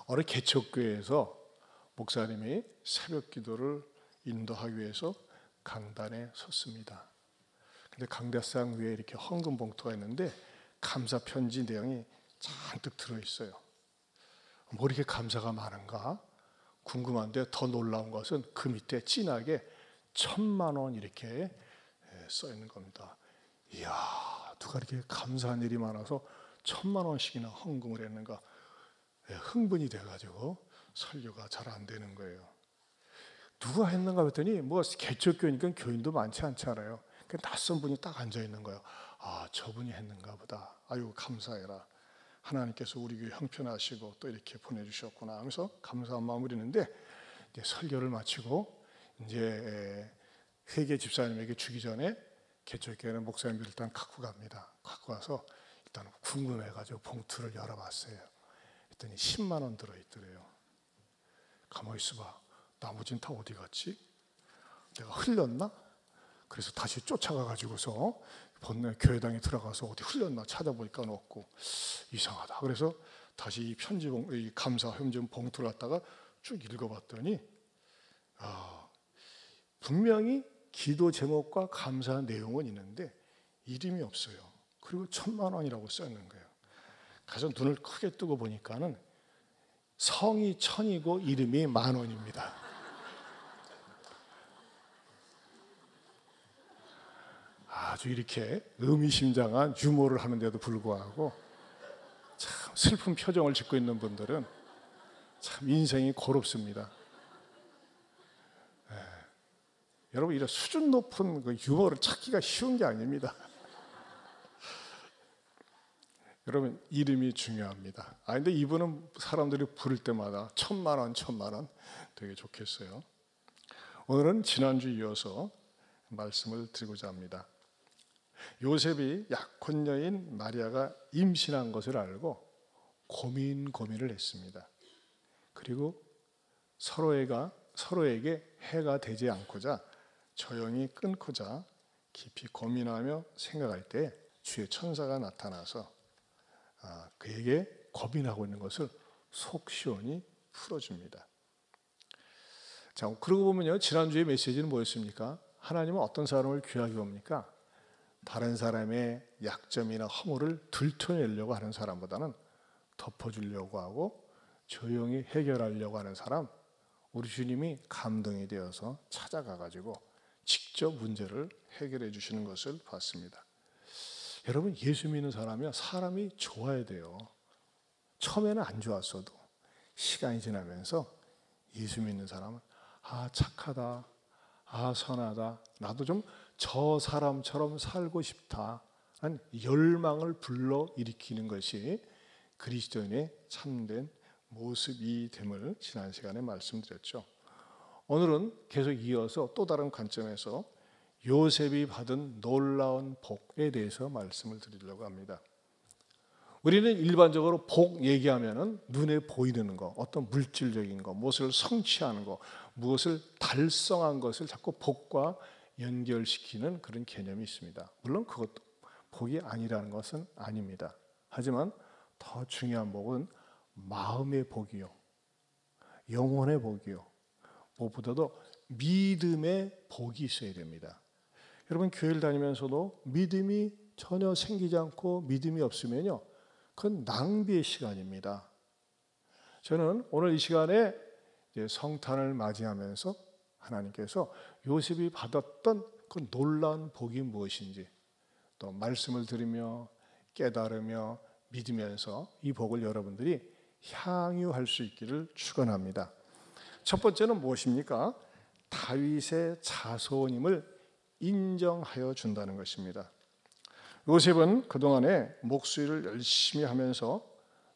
어느 개척교회에서 목사님이 새벽 기도를 인도하기 위해서 강단에 섰습니다. 근데 강대상 위에 이렇게 헌금 봉투가 있는데 감사 편지 내용이 잔뜩 들어있어요. 뭐 이렇게 감사가 많은가 궁금한데, 더 놀라운 것은 그 밑에 진하게 1,000만 원 이렇게 써 있는 겁니다. 이야, 누가 이렇게 감사한 일이 많아서 1,000만 원씩이나 헌금을 했는가. 흥분이 돼가지고 설교가 잘 안 되는 거예요. 누가 했는가 했더니 뭐 개척교회니까 교인도 많지 않잖아요. 낯선 분이 딱 앉아 있는 거예요. 아, 저분이 했는가 보다. 아유, 감사해라. 하나님께서 우리 교회 형편하시고 또 이렇게 보내주셨구나 하면서 감사한 마음을 있는데, 이제 설교를 마치고 이제 회계 집사님에게 주기 전에 개척교회는 목사님들 일단 갖고 갑니다. 갖고 와서 일단 궁금해가지고 봉투를 열어봤어요. 그랬더니 10만 원 들어있더래요. 가만히 있어봐. 나머지는 다 어디 갔지? 내가 흘렸나? 그래서 다시 쫓아가가지고서 교회당에 들어가서 어디 흘렸나 찾아보니까 없고, 이상하다. 그래서 다시 이 감사 현금 봉투를 갖다가 쭉 읽어봤더니 분명히 기도 제목과 감사 내용은 있는데 이름이 없어요. 그리고 1,000만 원이라고 써 있는 거예요. 가서 눈을 크게 뜨고 보니까는 성이 1,000이고 이름이 10,000원입니다. 아주 이렇게 의미심장한 유머를 하는데도 불구하고 참 슬픈 표정을 짓고 있는 분들은 참 인생이 고롭습니다. 여러분, 이런 수준 높은 그 유머를 찾기가 쉬운 게 아닙니다. 여러분, 이름이 중요합니다. 근데 이분은 사람들이 부를 때마다 1,000만 원, 1,000만 원 되게 좋겠어요. 오늘은 지난주 이어서 말씀을 드리고자 합니다. 요셉이 약혼 여인 마리아가 임신한 것을 알고 고민을 했습니다. 그리고 서로에게 해가 되지 않고자 조용히 끊고자 깊이 고민하며 생각할 때 주의 천사가 나타나서 그에게 고민하고 있는 것을 속 시원히 풀어줍니다. 자, 그러고 보면요, 지난주의 메시지는 뭐였습니까? 하나님은 어떤 사람을 귀하게 봅니까? 다른 사람의 약점이나 허물을 들춰내려고 하는 사람보다는 덮어주려고 하고 조용히 해결하려고 하는 사람, 우리 주님이 감동이 되어서 찾아가가지고 직접 문제를 해결해 주시는 것을 봤습니다. 여러분, 예수 믿는 사람이면 사람이 좋아야 돼요. 처음에는 안 좋았어도 시간이 지나면서 예수 믿는 사람은 착하다, 선하다, 나도 좀 저 사람처럼 살고 싶다 하는 열망을 불러일으키는 것이 그리스도인의 참된 모습이 됨을 지난 시간에 말씀드렸죠. 오늘은 계속 이어서 또 다른 관점에서 요셉이 받은 놀라운 복에 대해서 말씀을 드리려고 합니다. 우리는 일반적으로 복 얘기하면은 눈에 보이는 거, 어떤 물질적인 거, 무엇을 성취하는 거, 무엇을 달성한 것을 자꾸 복과 연결시키는 그런 개념이 있습니다. 물론 그것도 복이 아니라는 것은 아닙니다. 하지만 더 중요한 복은 마음의 복이요, 영혼의 복이요, 무엇보다도 믿음의 복이 있어야 됩니다. 여러분, 교회를 다니면서도 믿음이 전혀 생기지 않고 믿음이 없으면요, 그건 낭비의 시간입니다. 저는 오늘 이 시간에 성탄을 맞이하면서 하나님께서 요셉이 받았던 그 놀라운 복이 무엇인지 또 말씀을 들으며 깨달으며 믿으면서 이 복을 여러분들이 향유할 수 있기를 축원합니다. 첫 번째는 무엇입니까? 다윗의 자손임을 인정하여 준다는 것입니다. 요셉은 그동안에 목수일을 열심히 하면서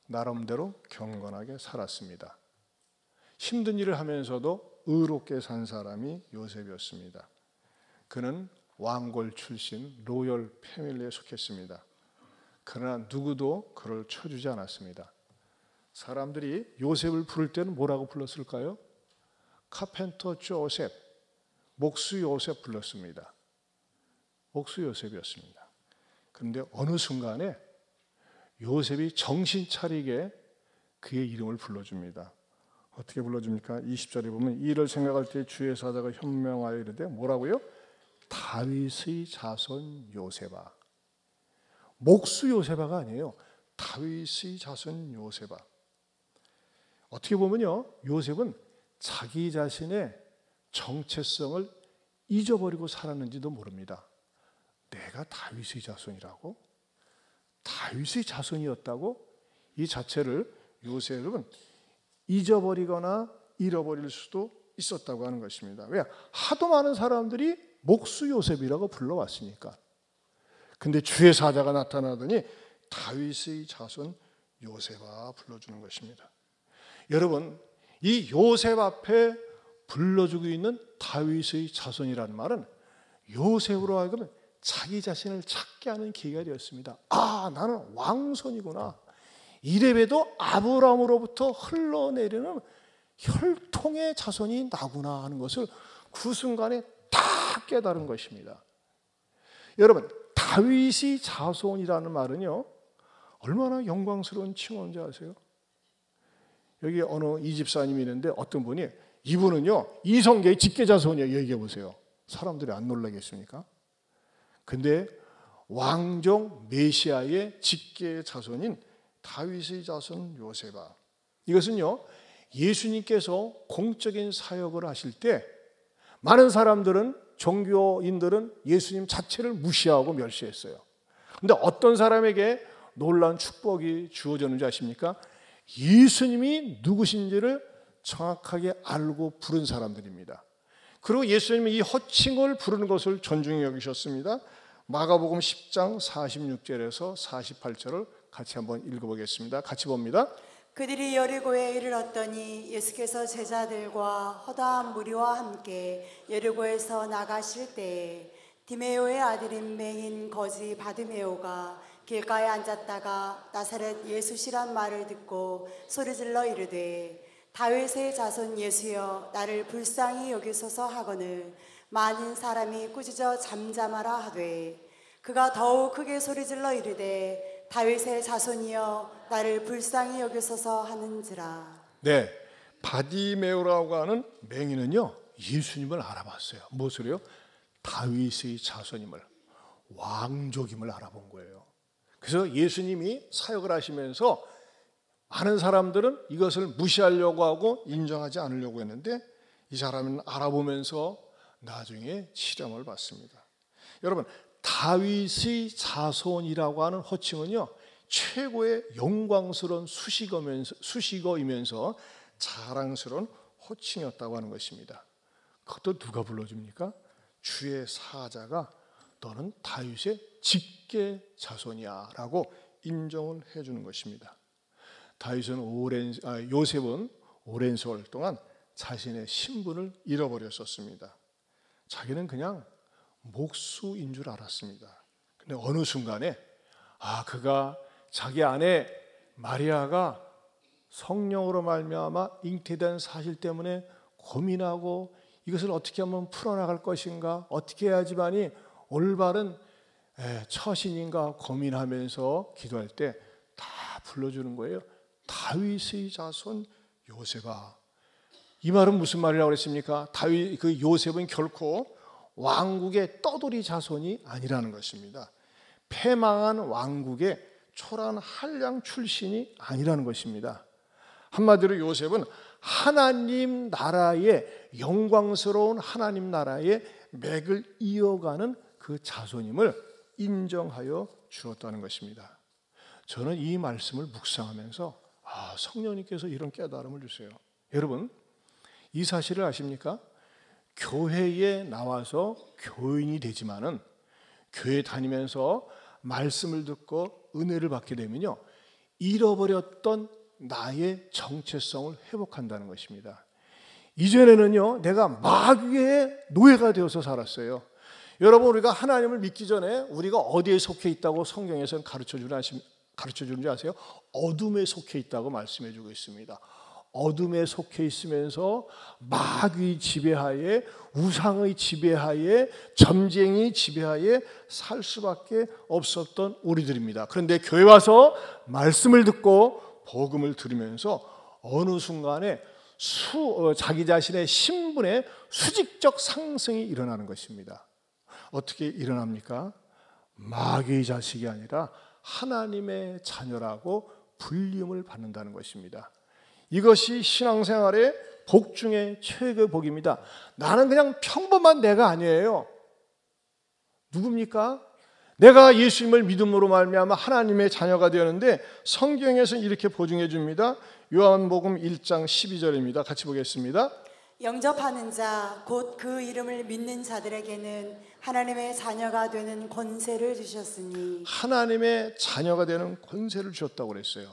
나름대로 경건하게 살았습니다. 힘든 일을 하면서도 의롭게 산 사람이 요셉이었습니다. 그는 왕골 출신 로열 패밀리에 속했습니다. 그러나 누구도 그를 쳐주지 않았습니다. 사람들이 요셉을 부를 때는 뭐라고 불렀을까요? 카펜터 조셉, 목수 요셉 불렀습니다. 목수 요셉이었습니다. 그런데 어느 순간에 요셉이 정신 차리게 그의 이름을 불러줍니다. 어떻게 불러줍니까? 20절에 보면 이 일을 생각할 때 주의 사자가 현명하여 이르되 뭐라고요? 다윗의 자손 요세바. 목수 요세바가 아니에요. 다윗의 자손 요세바. 어떻게 보면요, 요셉은 자기 자신의 정체성을 잊어버리고 살았는지도 모릅니다. 내가 다윗의 자손이라고? 다윗의 자손이었다고? 이 자체를 요셉은 잊어버리거나 잃어버릴 수도 있었다고 하는 것입니다. 왜? 하도 많은 사람들이 목수 요셉이라고 불러왔으니까. 근데 주의 사자가 나타나더니 다윗의 자손 요셉아 불러주는 것입니다. 여러분, 이 요셉 앞에 불러주고 있는 다윗의 자손이라는 말은 요셉으로 하여금 자기 자신을 찾게 하는 계기가 되었습니다. 아, 나는 왕손이구나. 이래봬도 아브라함으로부터 흘러내리는 혈통의 자손이 나구나 하는 것을 그 순간에 다 깨달은 것입니다. 여러분, 다윗이 자손이라는 말은요, 얼마나 영광스러운 칭호인지 아세요? 여기 어느 이 집사님이 있는데 어떤 분이 이분은요 이성계의 직계자손이에요. 얘기해 보세요. 사람들이 안 놀라겠습니까? 근데 왕정 메시아의 직계자손인 다윗의 자손 요세바, 이것은요 예수님께서 공적인 사역을 하실 때 많은 사람들은, 종교인들은 예수님 자체를 무시하고 멸시했어요. 근데 어떤 사람에게 놀라운 축복이 주어졌는지 아십니까? 예수님이 누구신지를 정확하게 알고 부른 사람들입니다. 그리고 예수님이 이 호칭을 부르는 것을 존중히 여기셨습니다. 마가복음 10장 46절에서 48절을 같이 한번 읽어보겠습니다. 같이 봅니다. 그들이 여리고에 이르렀더니 예수께서 제자들과 허다한 무리와 함께 여리고에서 나가실 때에 디메오의 아들인 맹인 거지 바드메오가 길가에 앉았다가 나사렛 예수시란 말을 듣고 소리질러 이르되 다윗의 자손 예수여 나를 불쌍히 여기소서 하거늘 많은 사람이 꾸짖어 잠잠하라 하되 그가 더욱 크게 소리질러 이르되 다윗의 자손이여 나를 불쌍히 여기소서 하는지라. 네, 바디메오라고 하는 맹인은요 예수님을 알아봤어요. 무엇을요? 다윗의 자손임을, 왕족임을 알아본 거예요. 그래서 예수님이 사역을 하시면서 많은 사람들은 이것을 무시하려고 하고 인정하지 않으려고 했는데 이 사람은 알아보면서 나중에 치령을 받습니다. 여러분, 다윗의 자손이라고 하는 호칭은요 최고의 영광스러운 수식어이면서 자랑스러운 호칭이었다고 하는 것입니다. 그것도 누가 불러줍니까? 주의 사자가 너는 다윗의 직계 자손이야 라고 인정을 해주는 것입니다. 요셉은 오랜 세월 동안 자신의 신분을 잃어버렸었습니다. 자기는 그냥 목수인 줄 알았습니다. 근데 어느 순간에 그가 자기 아내 마리아가 성령으로 말미암아 잉태된 사실 때문에 고민하고 이것을 어떻게 하면 풀어나갈 것인가, 어떻게 해야지만이 올바른 처신인가 고민하면서 기도할 때 다 불러주는 거예요. 다윗의 자손 요셉아. 이 말은 무슨 말이라고 그랬습니까? 그 요셉은 결코 왕국의 떠돌이 자손이 아니라는 것입니다. 패망한 왕국의 초라한 한량 출신이 아니라는 것입니다. 한마디로 요셉은 하나님 나라의 영광스러운 하나님 나라의 맥을 이어가는 그 자손임을 인정하여 주었다는 것입니다. 저는 이 말씀을 묵상하면서 성령님께서 이런 깨달음을 주세요. 여러분, 이 사실을 아십니까? 교회에 나와서 교인이 되지만은 교회 다니면서 말씀을 듣고 은혜를 받게 되면요 잃어버렸던 나의 정체성을 회복한다는 것입니다. 이전에는요 내가 마귀의 노예가 되어서 살았어요. 여러분, 우리가 하나님을 믿기 전에 우리가 어디에 속해 있다고 성경에서는 가르쳐주는지 아세요? 어둠에 속해 있다고 말씀해주고 있습니다. 어둠에 속해 있으면서 마귀의 지배하에, 우상의 지배하에, 점쟁이 지배하에 살 수밖에 없었던 우리들입니다. 그런데 교회 와서 말씀을 듣고 복음을 들으면서 어느 순간에 자기 자신의 신분의 수직적 상승이 일어나는 것입니다. 어떻게 일어납니까? 마귀의 자식이 아니라 하나님의 자녀라고 불림을 받는다는 것입니다. 이것이 신앙생활의 복 중에 최고의 복입니다. 나는 그냥 평범한 내가 아니에요. 누굽니까? 내가 예수님을 믿음으로 말미암아 하나님의 자녀가 되었는데 성경에서는 이렇게 보증해 줍니다. 요한복음 1장 12절입니다. 같이 보겠습니다. 영접하는 자 곧 그 이름을 믿는 자들에게는 하나님의 자녀가 되는 권세를 주셨으니. 하나님의 자녀가 되는 권세를 주셨다고 그랬어요.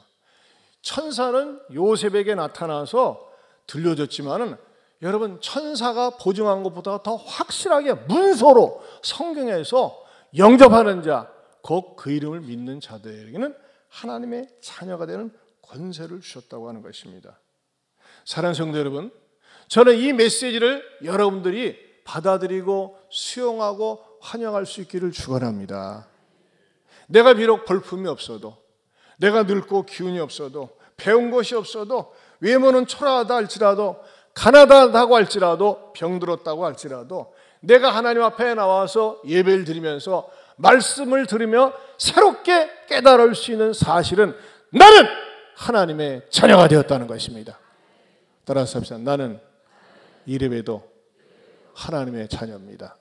천사는 요셉에게 나타나서 들려줬지만은 여러분, 천사가 보증한 것보다 더 확실하게 문서로 성경에서 영접하는 자, 곧 그 이름을 믿는 자들에게는 하나님의 자녀가 되는 권세를 주셨다고 하는 것입니다. 사랑하는 성도 여러분, 저는 이 메시지를 여러분들이 받아들이고 수용하고 환영할 수 있기를 축원합니다. 내가 비록 볼품이 없어도, 내가 늙고 기운이 없어도, 배운 것이 없어도, 외모는 초라하다 할지라도, 가난하다고 할지라도, 병들었다고 할지라도 내가 하나님 앞에 나와서 예배를 드리면서 말씀을 들으며 새롭게 깨달을 수 있는 사실은 나는 하나님의 자녀가 되었다는 것입니다. 따라서 합시다. 나는 이래봬도 하나님의 자녀입니다.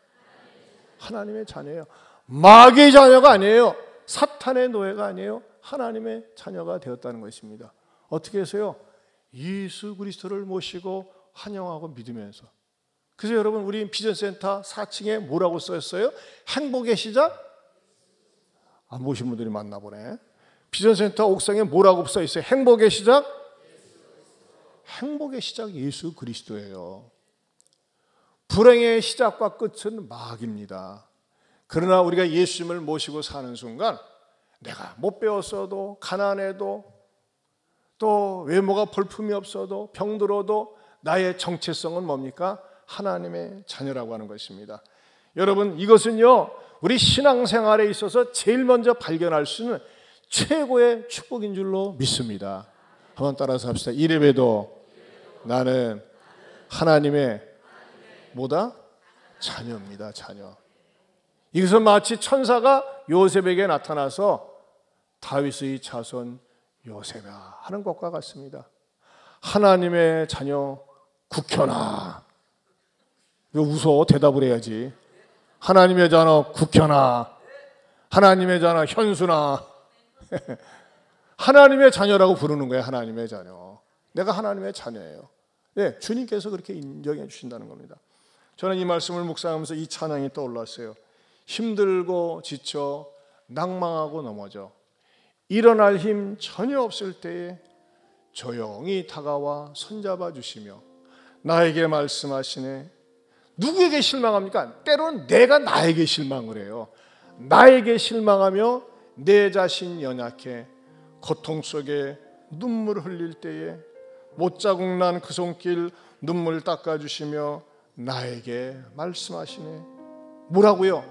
하나님의 자녀예요. 마귀의 자녀가 아니에요. 사탄의 노예가 아니에요. 하나님의 자녀가 되었다는 것입니다. 어떻게 해서요? 예수 그리스도를 모시고 환영하고 믿으면서. 그래서 여러분, 우리 비전센터 4층에 뭐라고 써있어요? 행복의 시작? 안 보신 분들이 많나 보네. 비전센터 옥상에 뭐라고 써있어요? 행복의 시작? 행복의 시작 예수 그리스도예요. 불행의 시작과 끝은 마귀입니다. 그러나 우리가 예수님을 모시고 사는 순간 내가 못 배웠어도, 가난해도, 또 외모가 볼품이 없어도, 병들어도 나의 정체성은 뭡니까? 하나님의 자녀라고 하는 것입니다. 여러분, 이것은요, 우리 신앙생활에 있어서 제일 먼저 발견할 수 있는 최고의 축복인 줄로 믿습니다. 한번 따라서 합시다. 이래봬도 나는 하나님의 뭐다? 자녀입니다. 자녀. 이것은 마치 천사가 요셉에게 나타나서 다윗의 자손 요셉아 하는 것과 같습니다. 하나님의 자녀 국현아. 왜 웃어? 대답을 해야지. 하나님의 자녀 국현아. 하나님의 자녀 현수나. 하나님의 자녀라고 부르는 거예요. 하나님의 자녀. 내가 하나님의 자녀예요. 네, 주님께서 그렇게 인정해 주신다는 겁니다. 저는 이 말씀을 묵상하면서 이 찬양이 떠올랐어요. 힘들고 지쳐 낭망하고 넘어져 일어날 힘 전혀 없을 때에 조용히 다가와 손잡아 주시며 나에게 말씀하시네. 누구에게 실망합니까? 때로는 내가 나에게 실망을 해요. 나에게 실망하며 내 자신 연약해 고통 속에 눈물 흘릴 때에 못자국 난 그 손길 눈물 닦아주시며 나에게 말씀하시네. 뭐라고요?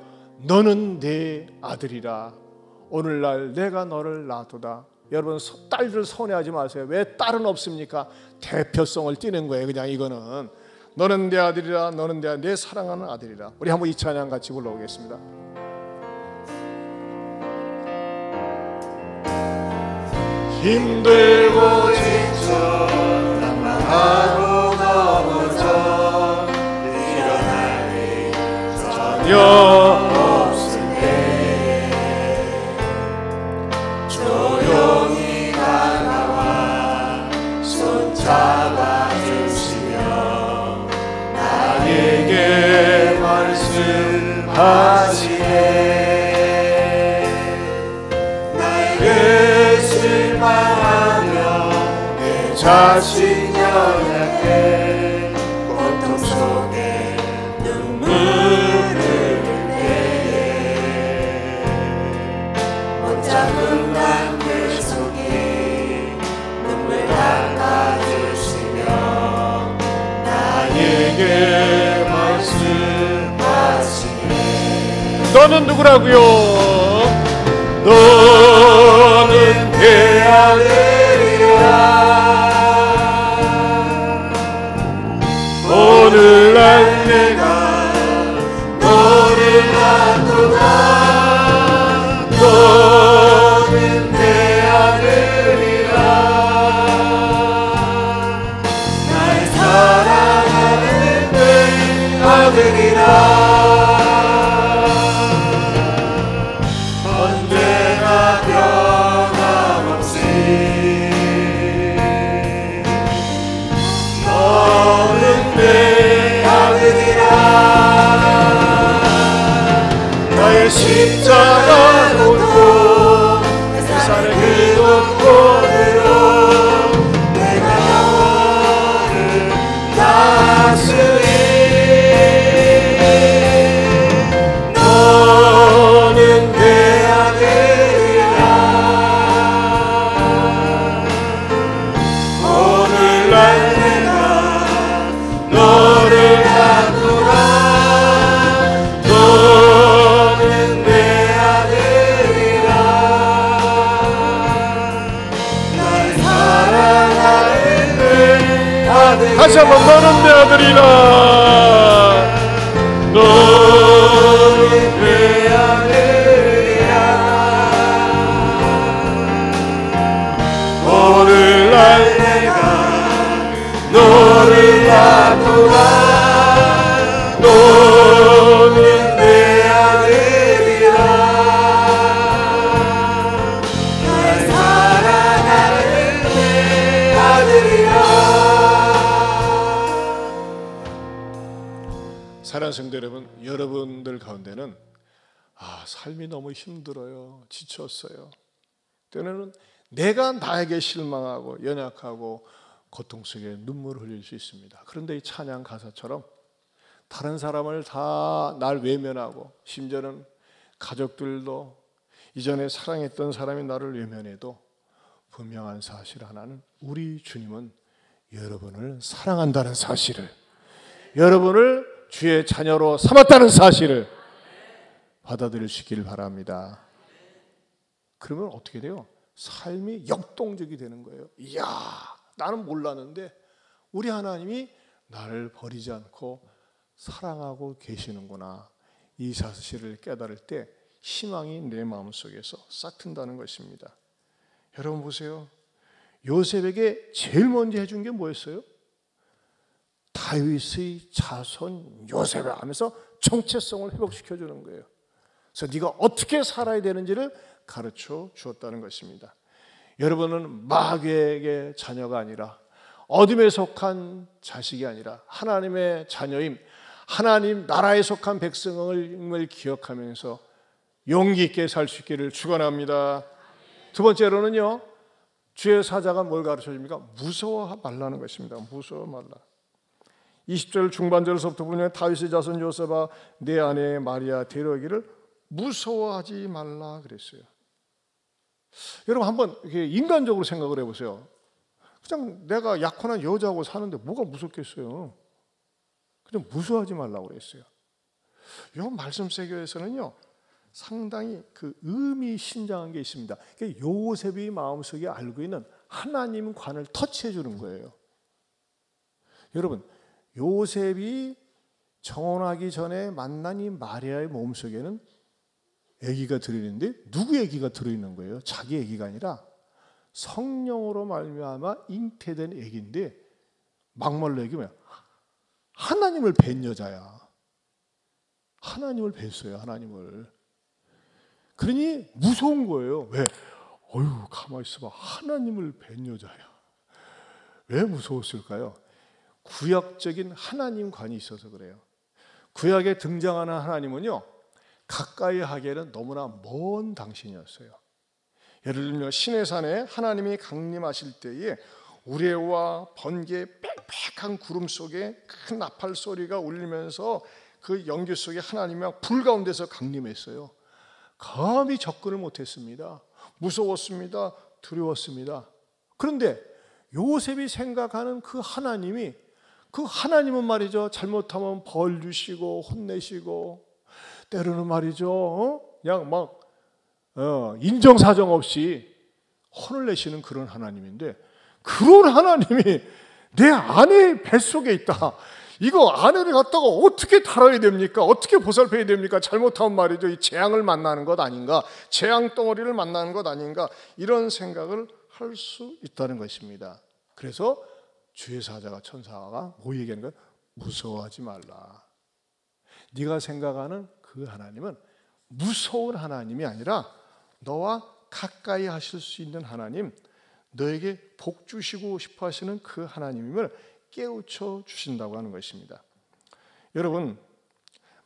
너는 내 아들이라. 오늘날 내가 너를 놔두다. 여러분, 딸들 서운해하지 마세요. 왜 딸은 없습니까? 대표성을 띠는 거예요. 그냥 이거는 너는 내 아들이라. 너는 내 사랑하는 아들이라. 우리 한번 이 찬양 같이 불러보겠습니다. 힘들고 지쳐 낭만하고 넘어져 일어날 일 전혀 없을 때 조용히 다가와 손잡아 주시며 나에게 말씀하시네. 자신 연약해 고통 속에 눈물을 흘릴 때에 못잡은 난 그 속에 눈물 닦아주시며 나에게 말씀하시네. 너는 누구라고요? 너는 내 아들이라. 다시 한번 너는 내 아들이라. 너는 내 아들이라. 오늘날 내가 너를 놔두라. 너는 내 아들이라. 날 사랑하는 내 아들이라. 사랑하는 성도 여러분, 여러분들 가운데는 삶이 너무 힘들어요, 지쳤어요. 때로는 내가 나에게 실망하고 연약하고 고통 속에 눈물을 흘릴 수 있습니다. 그런데 이 찬양 가사처럼 다른 사람을 다 날 외면하고, 심지어는 가족들도, 이전에 사랑했던 사람이 나를 외면해도 분명한 사실 하나는, 우리 주님은 여러분을 사랑한다는 사실을, 여러분을 주의 자녀로 삼았다는 사실을 받아들이시길 바랍니다. 그러면 어떻게 돼요? 삶이 역동적이 되는 거예요. 이야, 나는 몰랐는데 우리 하나님이 나를 버리지 않고 사랑하고 계시는구나. 이 사실을 깨달을 때 희망이 내 마음속에서 싹 튼다는 것입니다. 여러분 보세요. 요셉에게 제일 먼저 해준 게 뭐였어요? 다윗의 자손 요셉을 하면서 정체성을 회복시켜주는 거예요. 그래서 네가 어떻게 살아야 되는지를 가르쳐 주었다는 것입니다. 여러분은 마귀에게 자녀가 아니라, 어둠에 속한 자식이 아니라 하나님의 자녀임, 하나님 나라에 속한 백성을 기억하면서 용기 있게 살 수 있기를 축원합니다. 두 번째로는요, 주의 사자가 뭘 가르쳐 줍니까? 무서워 말라는 것입니다. 무서워 말라. 20절 중반절에서부터 보면 다윗의 자손 요셉아 내 아내 마리아 데려오기를 무서워하지 말라 그랬어요. 여러분 한번 이렇게 인간적으로 생각을 해보세요. 그냥 내가 약혼한 여자하고 사는데 뭐가 무섭겠어요? 그냥 무서워하지 말라고 그랬어요. 이 말씀 세계에서는요 상당히 그 의미심장한 게 있습니다. 요셉이 마음속에 알고 있는 하나님관을 터치해 주는 거예요. 여러분, 요셉이 정혼하기 전에 만난 이 마리아의 몸속에는 아기가 들어있는데, 누구 아기가 들어있는 거예요? 자기 아기가 아니라 성령으로 말미암아 잉태된 아기인데, 막말로 얘기하면 하나님을 뵌 여자야. 하나님을 뵀어요. 하나님을. 그러니 무서운 거예요. 왜? 어휴, 가만히 있어봐. 하나님을 뵌 여자야. 왜 무서웠을까요? 구약적인 하나님관이 있어서 그래요. 구약에 등장하는 하나님은요, 가까이 하기에는 너무나 먼 당신이었어요. 예를 들면 시내산에 하나님이 강림하실 때에 우레와 번개 빽빽한 구름 속에 큰 나팔 소리가 울리면서 그 연기 속에 하나님이 불 가운데서 강림했어요. 감히 접근을 못했습니다. 무서웠습니다. 두려웠습니다. 그런데 요셉이 생각하는 그 하나님은 말이죠, 잘못하면 벌 주시고 혼내시고, 때로는 말이죠 그냥 막 인정사정 없이 혼을 내시는 그런 하나님인데, 그런 하나님이 내 아내의 뱃속에 있다. 이거 아내를 갖다가 어떻게 다뤄야 됩니까? 어떻게 보살펴야 됩니까? 잘못하면 말이죠, 이 재앙을 만나는 것 아닌가, 재앙 덩어리를 만나는 것 아닌가, 이런 생각을 할 수 있다는 것입니다. 그래서 주의 사자가, 천사가 뭐 얘기하는 거야? 무서워하지 말라. 네가 생각하는 그 하나님은 무서운 하나님이 아니라 너와 가까이 하실 수 있는 하나님, 너에게 복 주시고 싶어 하시는 그 하나님임을 깨우쳐 주신다고 하는 것입니다. 여러분,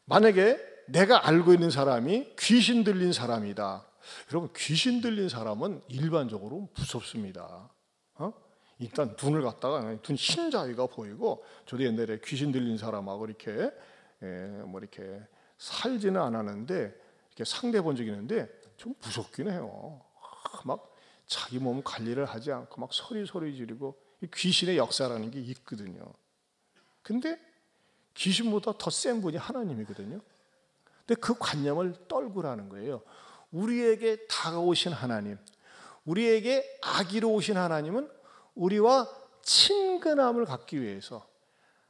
만약에 내가 알고 있는 사람이 귀신 들린 사람이다. 여러분, 귀신 들린 사람은 일반적으로 무섭습니다. 일단 눈을 갖다가 눈 흰자위가 보이고, 저도 옛날에 귀신 들린 사람하고 이렇게 이렇게 살지는 않았는데 이렇게 상대해 본 적이 있는데 좀 무섭긴 해요. 막 자기 몸 관리를 하지 않고 막 소리 지르고, 귀신의 역사라는 게 있거든요. 근데 귀신보다 더 센 분이 하나님이거든요. 근데 그 관념을 떨구라는 거예요. 우리에게 다가오신 하나님, 우리에게 아기로 오신 하나님은 우리와 친근함을 갖기 위해서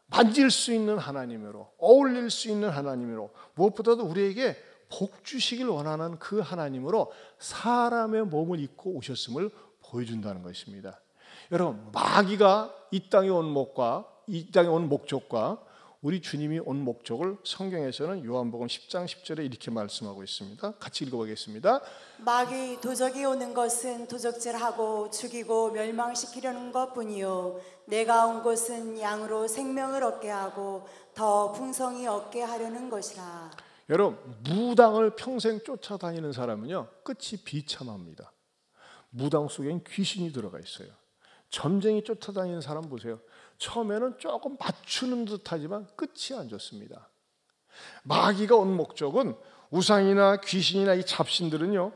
만질 수 있는 하나님으로, 어울릴 수 있는 하나님으로, 무엇보다도 우리에게 복 주시길 원하는 그 하나님으로 사람의 몸을 입고 오셨음을 보여준다는 것입니다. 여러분, 마귀가 이 땅에 온 목적과 우리 주님이 온 목적을 성경에서는 요한복음 10장 10절에 이렇게 말씀하고 있습니다. 같이 읽어보겠습니다. 마귀 도적이 오는 것은 도적질하고 죽이고 멸망시키려는 것뿐이요 내가 온 것은 양으로 생명을 얻게 하고 더 풍성히 얻게 하려는 것이라. 여러분, 무당을 평생 쫓아다니는 사람은요, 끝이 비참합니다. 무당 속엔 귀신이 들어가 있어요. 점쟁이 쫓아다니는 사람 보세요. 처음에는 조금 맞추는 듯하지만 끝이 안 좋습니다. 마귀가 온 목적은 우상이나 귀신이나 이 잡신들은요,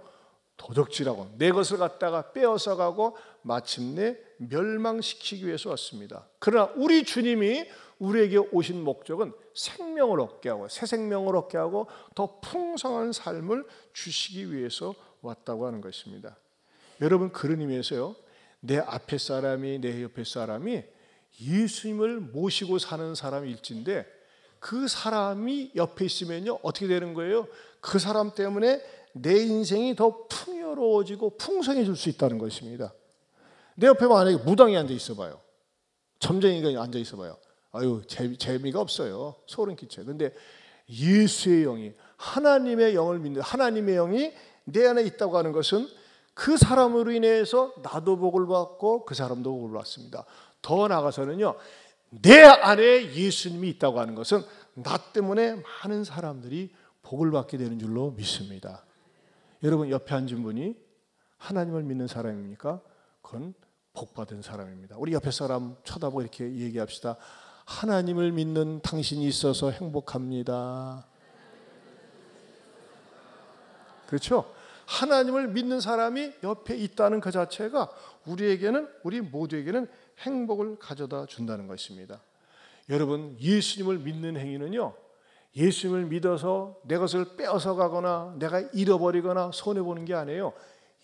도적질하고 내 것을 갖다가 빼앗아가고 마침내 멸망시키기 위해서 왔습니다. 그러나 우리 주님이 우리에게 오신 목적은 생명을 얻게 하고 새 생명을 얻게 하고 더 풍성한 삶을 주시기 위해서 왔다고 하는 것입니다. 여러분, 그런 의미에서요, 내 앞에 사람이 내 옆에 사람이 예수님을 모시고 사는 사람일진데 그 사람이 옆에 있으면요, 어떻게 되는 거예요? 그 사람 때문에 내 인생이 더 풍요로워지고 풍성해질 수 있다는 것입니다. 내 옆에 만약에 무당이 앉아 있어봐요, 점쟁이가 앉아 있어봐요, 아유 재미가 없어요. 소름 끼쳐요. 근데 예수의 영이, 하나님의 영을 믿는 하나님의 영이 내 안에 있다고 하는 것은 그 사람으로 인해서 나도 복을 받고 그 사람도 복을 받습니다. 더 나아가서는요, 내 안에 예수님이 있다고 하는 것은 나 때문에 많은 사람들이 복을 받게 되는 줄로 믿습니다. 여러분, 옆에 앉은 분이 하나님을 믿는 사람입니까? 그건 복받은 사람입니다. 우리 옆에 사람 쳐다보고 이렇게 얘기합시다. 하나님을 믿는 당신이 있어서 행복합니다. 그렇죠? 하나님을 믿는 사람이 옆에 있다는 그 자체가 우리에게는, 우리 모두에게는 행복을 가져다 준다는 것입니다. 여러분, 예수님을 믿는 행위는요, 예수님을 믿어서 내 것을 빼앗아 가거나 내가 잃어버리거나 손해보는 게 아니에요.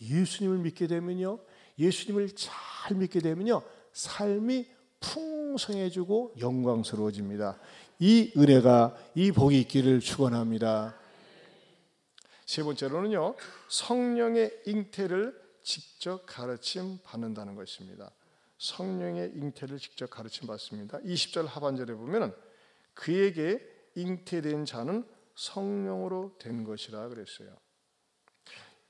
예수님을 믿게 되면요, 예수님을 잘 믿게 되면요, 삶이 풍성해지고 영광스러워집니다. 이 은혜가, 이 복이 있기를 축원합니다. 세 번째로는요, 성령의 잉태를 직접 가르침 받는다는 것입니다. 성령의 잉태를 직접 가르침 받습니다. 20절 하반절에 보면 그에게 잉태된 자는 성령으로 된 것이라 그랬어요.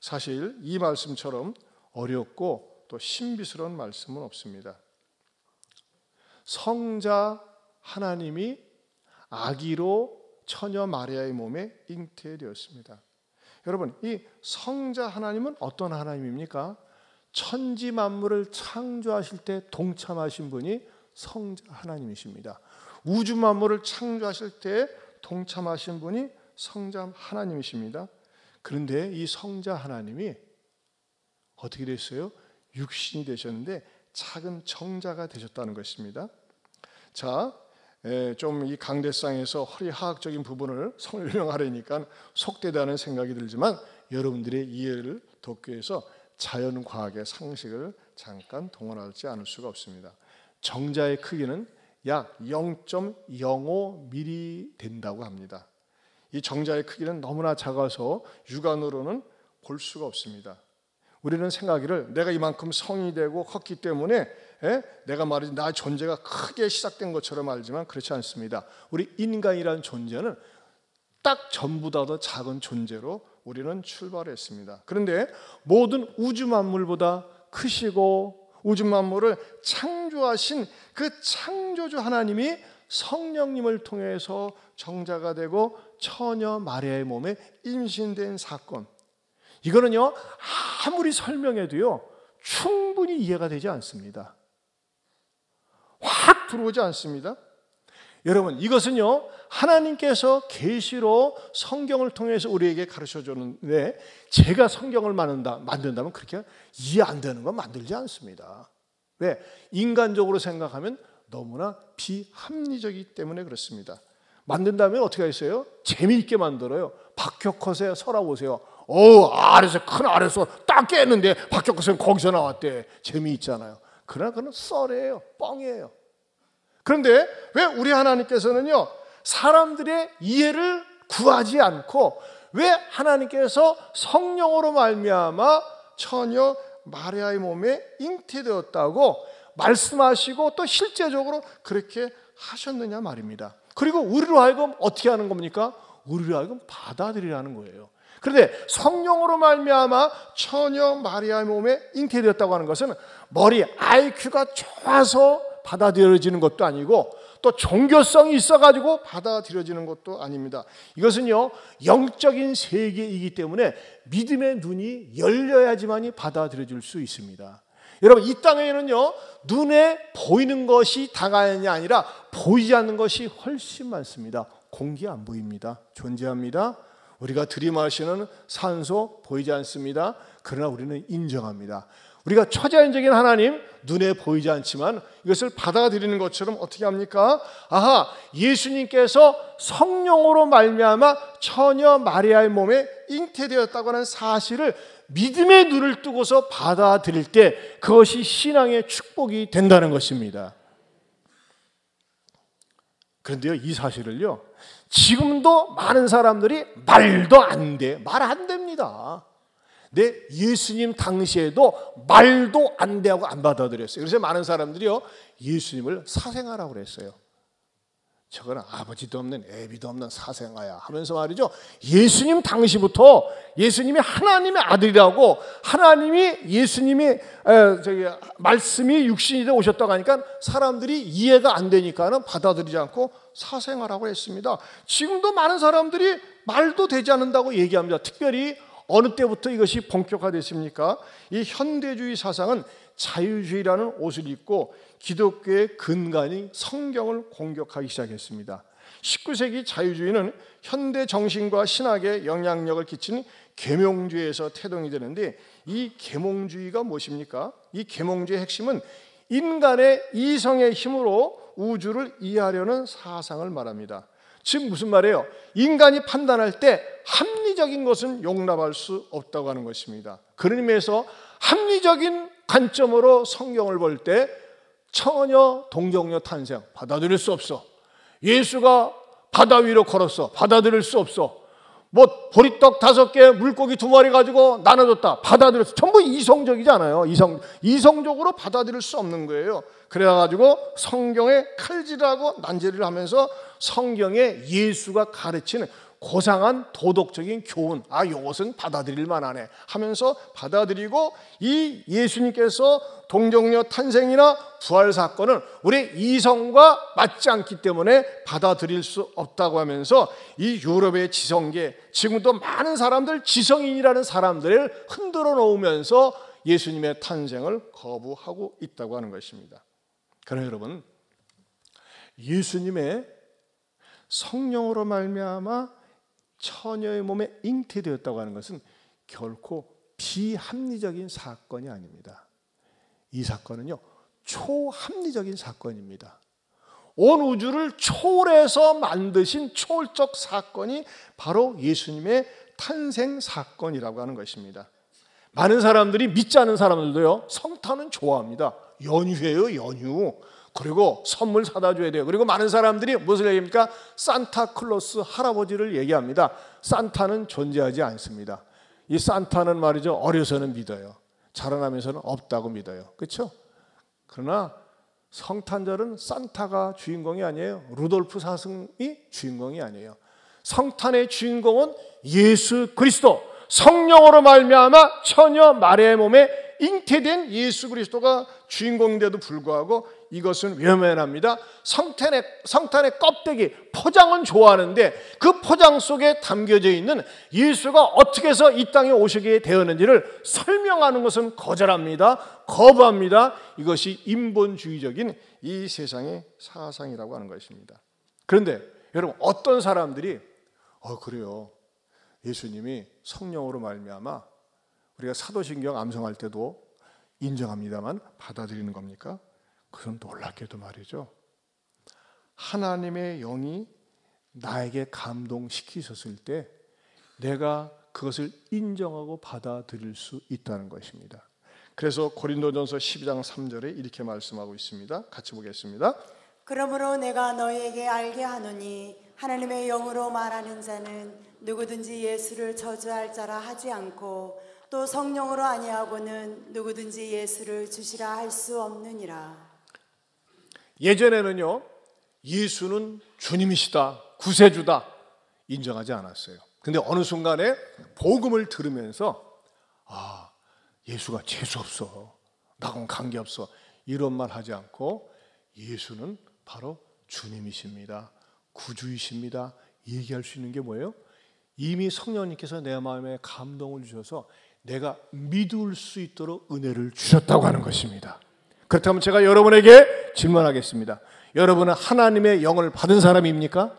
사실 이 말씀처럼 어렵고 또 신비스러운 말씀은 없습니다. 성자 하나님이 아기로 처녀 마리아의 몸에 잉태되었습니다. 여러분, 이 성자 하나님은 어떤 하나님입니까? 천지 만물을 창조하실 때 동참하신 분이 성자 하나님이십니다. 우주 만물을 창조하실 때 동참하신 분이 성자 하나님이십니다. 그런데 이 성자 하나님이 어떻게 됐어요? 육신이 되셨는데 작은 정자가 되셨다는 것입니다. 자, 좀 이 강대상에서 허리하학적인 부분을 설명하려니까 속되다는 생각이 들지만 여러분들의 이해를 돕기 위해서 자연과학의 상식을 잠깐 동원하지 않을 수가 없습니다. 정자의 크기는 약 0.05mm 된다고 합니다. 이 정자의 크기는 너무나 작아서 육안으로는 볼 수가 없습니다. 우리는 생각하기를 내가 이만큼 성이 되고 컸기 때문에 내가 말이지 나 존재가 크게 시작된 것처럼 알지만 그렇지 않습니다. 우리 인간이라는 존재는 딱 전보다 더 작은 존재로 우리는 출발했습니다. 그런데 모든 우주 만물보다 크시고 우주 만물을 창조하신 그 창조주 하나님이 성령님을 통해서 정자가 되고 처녀 마리아의 몸에 임신된 사건, 이거는요 아무리 설명해도요 충분히 이해가 되지 않습니다. 확 들어오지 않습니다. 여러분, 이것은요 하나님께서 계시로 성경을 통해서 우리에게 가르쳐 주는데 제가 성경을 만든다면 그렇게 이해 안 되는 건 만들지 않습니다. 왜? 인간적으로 생각하면 너무나 비합리적이기 때문에 그렇습니다. 만든다면 어떻게 했어요? 재미있게 만들어요. 박혁컷에 서라보세요. 아래서 큰 아래서 딱 깼는데 박혁컷은 거기서 나왔대. 재미있잖아요. 그러나 그건 썰이에요. 뻥이에요. 그런데 왜 우리 하나님께서는요, 사람들의 이해를 구하지 않고 왜 하나님께서 성령으로 말미암아 처녀 마리아의 몸에 잉태되었다고 말씀하시고 또 실제적으로 그렇게 하셨느냐 말입니다. 그리고 우리로 하여금 어떻게 하는 겁니까? 우리로 하여금 받아들이라는 거예요. 그런데 성령으로 말미암아 처녀 마리아의 몸에 잉태되었다고 하는 것은 머리 IQ가 좋아서 받아들여지는 것도 아니고 또 종교성이 있어가지고 받아들여지는 것도 아닙니다. 이것은요, 영적인 세계이기 때문에 믿음의 눈이 열려야지만이 받아들여질 수 있습니다. 여러분, 이 땅에는요, 눈에 보이는 것이 다가 아니라 보이지 않는 것이 훨씬 많습니다. 공기 안 보입니다. 존재합니다. 우리가 들이마시는 산소 보이지 않습니다. 그러나 우리는 인정합니다. 우리가 초자연적인 하나님, 눈에 보이지 않지만 이것을 받아들이는 것처럼 어떻게 합니까? 아하, 예수님께서 성령으로 말미암아 처녀 마리아의 몸에 잉태되었다고 하는 사실을 믿음의 눈을 뜨고서 받아들일 때 그것이 신앙의 축복이 된다는 것입니다. 그런데요, 이 사실을요, 지금도 많은 사람들이 말도 안 돼, 말 안 됩니다. 근데 예수님 당시에도 말도 안 되고 안 받아들였어요. 그래서 많은 사람들이요, 예수님을 사생아라고 그랬어요. 저거는 아버지도 없는 애비도 없는 사생아야 하면서 말이죠, 예수님 당시부터 예수님이 하나님의 아들이라고, 하나님이 예수님이 말씀이 육신이 되어 오셨다고 하니까 사람들이 이해가 안 되니까는 받아들이지 않고 사생아라고 했습니다. 지금도 많은 사람들이 말도 되지 않는다고 얘기합니다. 특별히 어느 때부터 이것이 본격화됐습니까? 이 현대주의 사상은 자유주의라는 옷을 입고 기독교의 근간인 성경을 공격하기 시작했습니다. 19세기 자유주의는 현대 정신과 신학에 영향력을 끼친 계몽주의에서 태동이 되는데, 이 계몽주의가 무엇입니까? 이 계몽주의의 핵심은 인간의 이성의 힘으로 우주를 이해하려는 사상을 말합니다. 즉 무슨 말이에요? 인간이 판단할 때 합리적인 것은 용납할 수 없다고 하는 것입니다. 그런 의미에서 합리적인 관점으로 성경을 볼 때 처녀 동정녀 탄생 받아들일 수 없어. 예수가 바다 위로 걸었어. 받아들일 수 없어. 뭐 보리떡 5개 물고기 2마리 가지고 나눠줬다. 받아들였어. 전부 이성적이지 않아요. 이성적으로 받아들일 수 없는 거예요. 그래가지고 성경에 칼질하고 난제를 하면서 성경에 예수가 가르치는 고상한 도덕적인 교훈, 이것은 받아들일 만하네 하면서 받아들이고, 이 예수님께서 동정녀 탄생이나 부활 사건은 우리 이성과 맞지 않기 때문에 받아들일 수 없다고 하면서 이 유럽의 지성계, 지금도 많은 사람들, 지성인이라는 사람들을 흔들어 놓으면서 예수님의 탄생을 거부하고 있다고 하는 것입니다. 그러나 여러분, 예수님의 성령으로 말미암아 처녀의 몸에 잉태되었다고 하는 것은 결코 비합리적인 사건이 아닙니다. 이 사건은요, 초합리적인 사건입니다. 온 우주를 초월해서 만드신 초월적 사건이 바로 예수님의 탄생 사건이라고 하는 것입니다. 많은 사람들이, 믿지 않는 사람들도요, 성탄은 좋아합니다. 연휴예요, 연휴. 그리고 선물 사다 줘야 돼요. 그리고 많은 사람들이 무엇을 얘기합니까? 산타클로스 할아버지를 얘기합니다. 산타는 존재하지 않습니다. 이 산타는 말이죠, 어려서는 믿어요. 자라나면서는 없다고 믿어요. 그렇죠? 그러나 성탄절은 산타가 주인공이 아니에요. 루돌프 사슴이 주인공이 아니에요. 성탄의 주인공은 예수 그리스도, 성령으로 말미암아 처녀 마리아의 몸에 잉태된 예수 그리스도가 주인공인데도 불구하고 이것은 외면합니다. 성탄의 껍데기, 포장은 좋아하는데 그 포장 속에 담겨져 있는 예수가 어떻게 해서 이 땅에 오시게 되었는지를 설명하는 것은 거절합니다. 거부합니다. 이것이 인본주의적인 이 세상의 사상이라고 하는 것입니다. 그런데 여러분, 어떤 사람들이 그래요, 예수님이 성령으로 말미암아, 우리가 사도신경 암송할 때도 인정합니다만 받아들이는 겁니까? 그건 놀랍게도 말이죠, 하나님의 영이 나에게 감동시키셨을 때 내가 그것을 인정하고 받아들일 수 있다는 것입니다. 그래서 고린도전서 12장 3절에 이렇게 말씀하고 있습니다. 같이 보겠습니다. 그러므로 내가 너희에게 알게 하노니 하나님의 영으로 말하는 자는 누구든지 예수를 저주할 자라 하지 않고 또 성령으로 아니하고는 누구든지 예수를 주시라 할 수 없느니라. 예전에는요, 예수는 주님이시다, 구세주다 인정하지 않았어요. 근데 어느 순간에 복음을 들으면서 예수가 재수없어, 나하고는 관계없어, 이런 말 하지 않고 예수는 바로 주님이십니다, 구주이십니다 얘기할 수 있는 게 뭐예요? 이미 성령님께서 내 마음에 감동을 주셔서 내가 믿을 수 있도록 은혜를 주셨다고 하는 것입니다. 그렇다면 제가 여러분에게 질문하겠습니다. 여러분은 하나님의 영을 받은 사람입니까?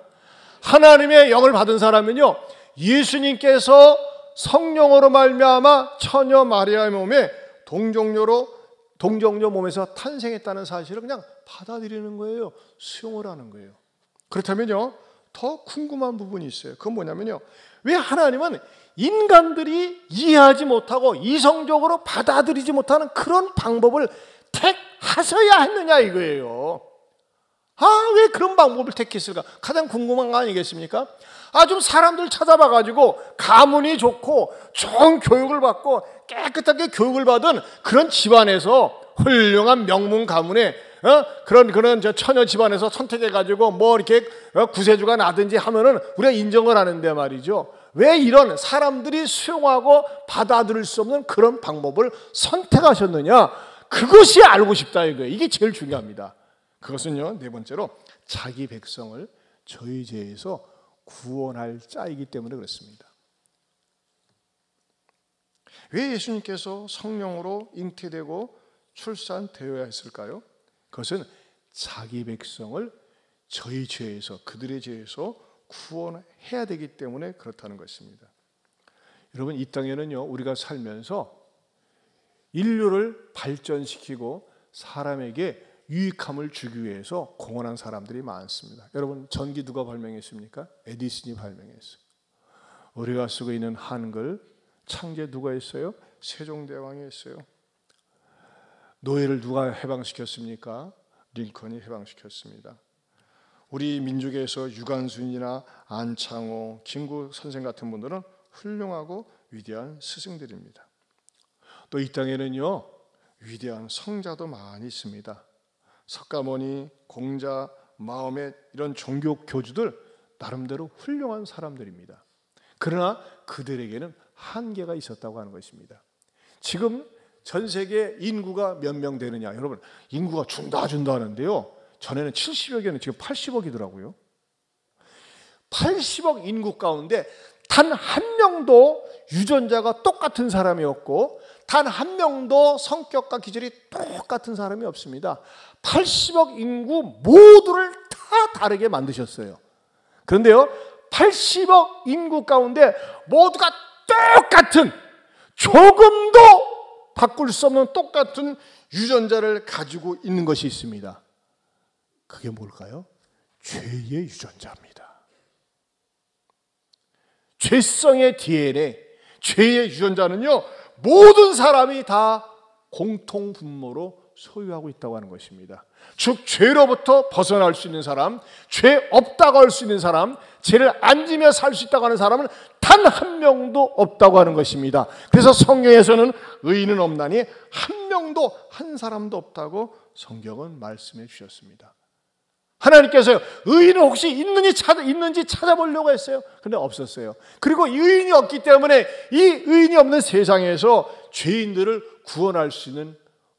하나님의 영을 받은 사람은요, 예수님께서 성령으로 말미암아 처녀 마리아의 몸에 동정녀 몸에서 탄생했다는 사실을 그냥 받아들이는 거예요. 수용을 하는 거예요. 그렇다면요, 더 궁금한 부분이 있어요. 그건 뭐냐면요, 왜 하나님은 인간들이 이해하지 못하고 이성적으로 받아들이지 못하는 그런 방법을 택하셔야 했느냐 이거예요. 왜 그런 방법을 택했을까? 가장 궁금한 거 아니겠습니까? 좀 사람들 찾아봐가지고 가문이 좋고 좋은 교육을 받고 깨끗하게 교육을 받은 그런 집안에서 훌륭한 명문 가문에 그런 저 처녀 집안에서 선택해가지고 뭐 이렇게 구세주가 나든지 하면은 우리가 인정을 하는데 말이죠. 왜 이런 사람들이 수용하고 받아들일 수 없는 그런 방법을 선택하셨느냐? 그것이 알고 싶다 이거예요. 이게 제일 중요합니다. 그것은요, 네 번째로 자기 백성을 저희 죄에서 구원할 자이기 때문에 그렇습니다. 왜 예수님께서 성령으로 잉태되고 출산되어야 했을까요? 그것은 자기 백성을 저희 죄에서, 그들의 죄에서 구원해야 되기 때문에 그렇다는 것입니다. 여러분, 이 땅에는요, 우리가 살면서 인류를 발전시키고 사람에게 유익함을 주기 위해서 공헌한 사람들이 많습니다. 여러분, 전기 누가 발명했습니까? 에디슨이 발명했어요. 우리가 쓰고 있는 한글 창제 누가 했어요? 세종대왕이 했어요. 노예를 누가 해방시켰습니까? 링컨이 해방시켰습니다. 우리 민족에서 유관순이나 안창호, 김구 선생 같은 분들은 훌륭하고 위대한 스승들입니다. 또 이 땅에는요, 위대한 성자도 많이 있습니다. 석가모니, 공자, 마음의 이런 종교 교주들 나름대로 훌륭한 사람들입니다. 그러나 그들에게는 한계가 있었다고 하는 것입니다. 지금 전 세계 인구가 몇 명 되느냐? 여러분, 인구가 준다 하는데요, 전에는 70여 개는 지금 80억이더라고요. 80억 인구 가운데 단 한 명도 유전자가 똑같은 사람이 없고 단 한 명도 성격과 기질이 똑같은 사람이 없습니다. 80억 인구 모두를 다 다르게 만드셨어요. 그런데요, 80억 인구 가운데 모두가 똑같은, 조금도 바꿀 수 없는 똑같은 유전자를 가지고 있는 것이 있습니다. 그게 뭘까요? 죄의 유전자입니다. 죄성의 DNA, 죄의 유전자는요, 모든 사람이 다 공통 분모로 소유하고 있다고 하는 것입니다. 즉, 죄로부터 벗어날 수 있는 사람, 죄 없다고 할 수 있는 사람, 죄를 안 지며 살 수 있다고 하는 사람은 단 한 명도 없다고 하는 것입니다. 그래서 성경에서는 의인은 없나니 한 명도, 한 사람도 없다고 성경은 말씀해 주셨습니다. 하나님께서요, 의인은 혹시 있는지 찾아보려고 했어요. 그런데 없었어요. 그리고 의인이 없기 때문에 이 의인이 없는 세상에서 죄인들을 구원할 수 있는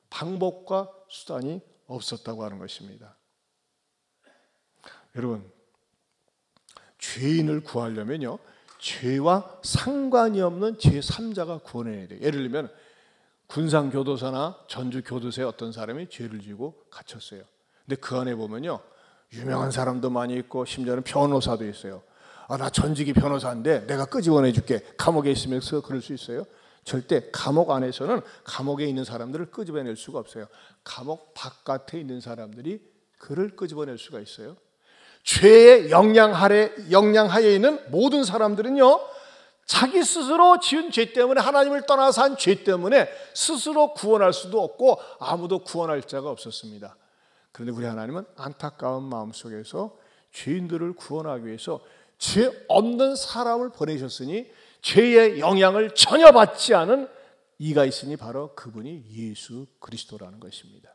방법과 수단이 없었다고 하는 것입니다. 여러분, 죄인을 구하려면요, 죄와 상관이 없는 제3자가 구원해야 돼요. 예를 들면 군상교도소나 전주교도소에 어떤 사람이 죄를 지고 갇혔어요. 근데 그 안에 보면요, 유명한 사람도 많이 있고 심지어는 변호사도 있어요. 나 전직이 변호사인데 내가 끄집어내 줄게. 감옥에 있으면서 그럴 수 있어요? 절대 감옥 안에서는 감옥에 있는 사람들을 끄집어낼 수가 없어요. 감옥 바깥에 있는 사람들이 그를 끄집어낼 수가 있어요. 죄의 영향하에 있는 모든 사람들은요, 자기 스스로 지은 죄 때문에, 하나님을 떠나서 한 죄 때문에 스스로 구원할 수도 없고 아무도 구원할 자가 없었습니다. 그런데 우리 하나님은 안타까운 마음 속에서 죄인들을 구원하기 위해서 죄 없는 사람을 보내셨으니 죄의 영향을 전혀 받지 않은 이가 있으니 바로 그분이 예수 그리스도라는 것입니다.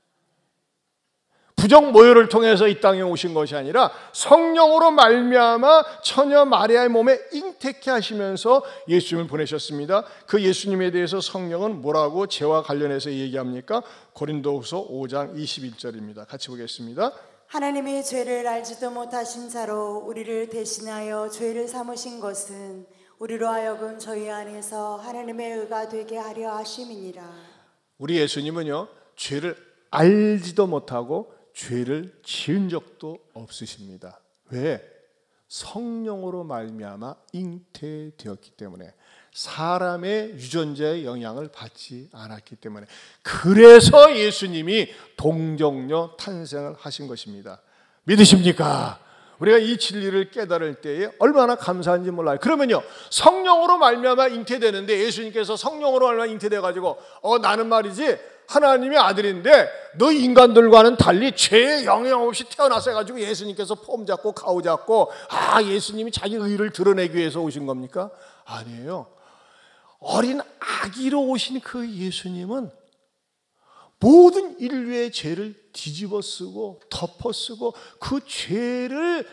부정 모혈을 통해서 이 땅에 오신 것이 아니라 성령으로 말미암아 처녀 마리아의 몸에 잉태케 하시면서 예수님을 보내셨습니다. 그 예수님에 대해서 성령은 뭐라고 죄와 관련해서 얘기합니까? 고린도후서 5장 21절입니다. 같이 보겠습니다. 하나님이 죄를 알지도 못하신 자로 우리를 대신하여 죄를 삼으신 것은 우리로 하여금 저희 안에서 하나님의 의가 되게 하려 하심이니라. 우리 예수님은요, 죄를 알지도 못하고 죄를 지은 적도 없으십니다. 왜? 성령으로 말미암아 잉태되었기 때문에, 사람의 유전자의 영향을 받지 않았기 때문에, 그래서 예수님이 동정녀 탄생을 하신 것입니다. 믿으십니까? 우리가 이 진리를 깨달을 때에 얼마나 감사한지 몰라요. 그러면요, 성령으로 말미암아 잉태되는데, 예수님께서 성령으로 말미암아 잉태돼 가지고 나는 말이지 하나님의 아들인데 너 인간들과는 달리 죄의 영향 없이 태어나서 해가지고 예수님께서 폼 잡고 가오 잡고 예수님이 자기 의를 드러내기 위해서 오신 겁니까? 아니에요. 어린 아기로 오신 그 예수님은 모든 인류의 죄를 뒤집어 쓰고 덮어 쓰고 그 죄를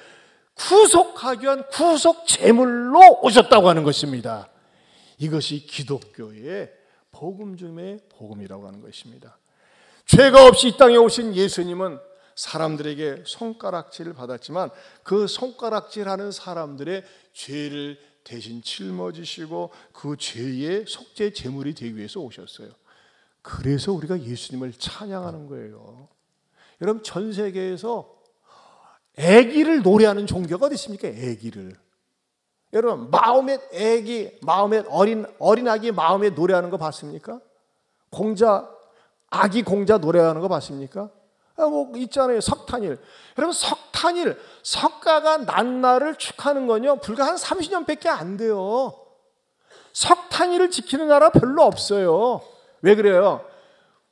구속하기 위한 구속 제물로 오셨다고 하는 것입니다. 이것이 기독교의 복음 중의 복음이라고 하는 것입니다. 죄가 없이 이 땅에 오신 예수님은 사람들에게 손가락질을 받았지만 그 손가락질하는 사람들의 죄를 대신 짊어지시고 그 죄의 속죄 제물이 되기 위해서 오셨어요. 그래서 우리가 예수님을 찬양하는 거예요. 여러분, 전 세계에서 애기를 노래하는 종교가 어디 있습니까? 애기를. 여러분, 마음의 애기, 마음의 어린아기 마음에 노래하는 거 봤습니까? 아기 공자 노래하는 거 봤습니까? 뭐 있잖아요, 석탄일. 여러분, 석탄일, 석가가 난 날을 축하는 건요 불과 한 30년밖에 안 돼요. 석탄일을 지키는 나라 별로 없어요. 왜 그래요?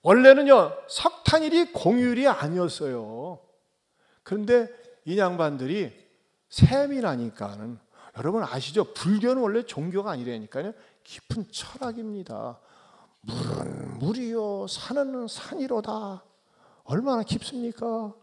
원래는요 석탄일이 공휴일이 아니었어요. 그런데 이 양반들이 셈이 나니까는, 여러분 아시죠? 불교는 원래 종교가 아니라니까요, 깊은 철학입니다. 물은 물이요, 산은 산이로다. 얼마나 깊습니까?